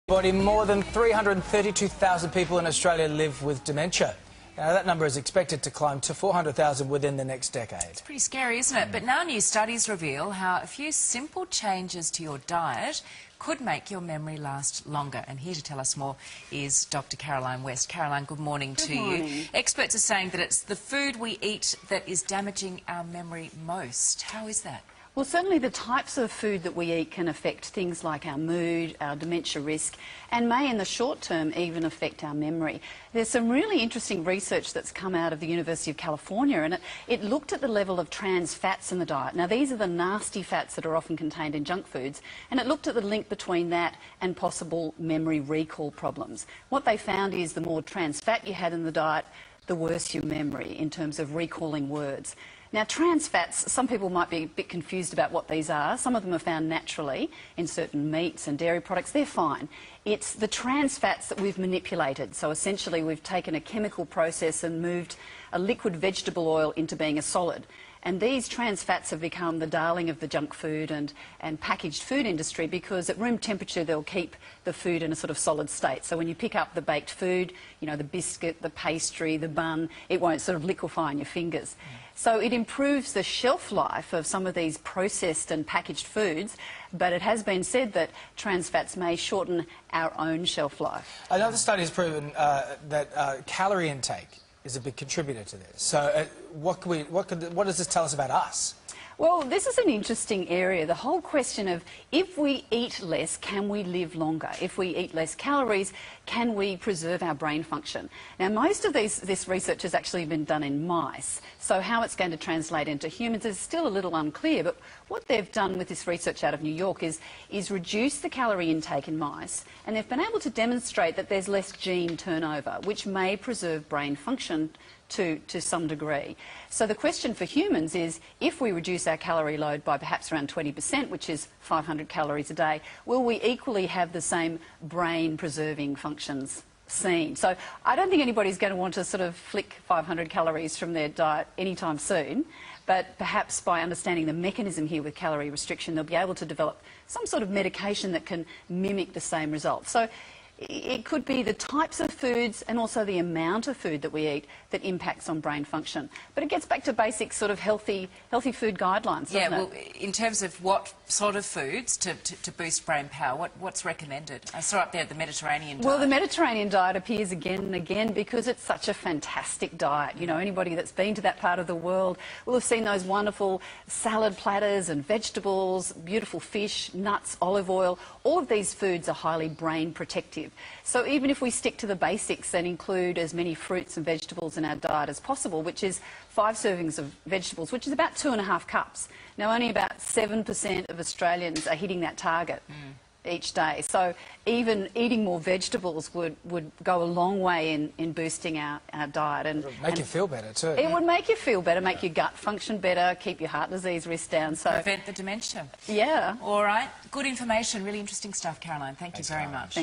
Body, more than 332,000 people in Australia live with dementia. Now, that number is expected to climb to 400,000 within the next decade. It's pretty scary, isn't it? But now new studies reveal how a few simple changes to your diet could make your memory last longer. And here to tell us more is Dr. Caroline West. Caroline, good morning to you. Experts are saying that it's the food we eat that is damaging our memory most. How is that? Well, certainly the types of food that we eat can affect things like our mood, our dementia risk, and may in the short term even affect our memory. There's some really interesting research that's come out of the University of California, and it looked at the level of trans fats in the diet. Now, these are the nasty fats that are often contained in junk foods, and it looked at the link between that and possible memory recall problems. What they found is the more trans fat you had in the diet, the worse your memory in terms of recalling words. Now, trans fats, some people might be a bit confused about what these are. Some of them are found naturally in certain meats and dairy products. They're fine. It's the trans fats that we've manipulated. So essentially we've taken a chemical process and moved a liquid vegetable oil into being a solid. And these trans fats have become the darling of the junk food and packaged food industry because at room temperature they'll keep the food in a sort of solid state. So when you pick up the baked food, you know, the biscuit, the pastry, the bun, it won't sort of liquefy in your fingers. So it improves the shelf life of some of these processed and packaged foods, but it has been said that trans fats may shorten our own shelf life. Another study has proven that calorie intake is a big contributor to this. So what does this tell us about us? Well, this is an interesting area. The whole question of if we eat less, can we live longer? If we eat less calories, can we preserve our brain function? Now, most of this research has actually been done in mice, so how it's going to translate into humans is still a little unclear, but what they've done with this research out of New York is reduce the calorie intake in mice, and they've been able to demonstrate that there's less gene turnover, which may preserve brain function to some degree. So the question for humans is, if we reduce our calorie load by perhaps around 20%, which is 500 calories a day, will we equally have the same brain-preserving functions seen? So I don't think anybody's going to want to sort of flick 500 calories from their diet anytime soon, but perhaps by understanding the mechanism here with calorie restriction, they'll be able to develop some sort of medication that can mimic the same result. So it could be the types of foods and also the amount of food that we eat that impacts on brain function. But it gets back to basic sort of healthy food guidelines, doesn't it? Well, in terms of what sort of foods to boost brain power, what's recommended? I saw up there the Mediterranean diet. Well, the Mediterranean diet appears again and again because it's such a fantastic diet. You know, anybody that's been to that part of the world will have seen those wonderful salad platters and vegetables, beautiful fish, nuts, olive oil. All of these foods are highly brain protective. So even if we stick to the basics and include as many fruits and vegetables in our diet as possible, which is 5 servings of vegetables, which is about 2.5 cups. Now, only about 7% of Australians are hitting that target each day. So even eating more vegetables would go a long way in boosting our diet. And it would make you feel better too. It would make you feel better, make your gut function better, keep your heart disease risk down. So prevent the dementia. Yeah. All right. Good information, really interesting stuff, Caroline. Thanks very much.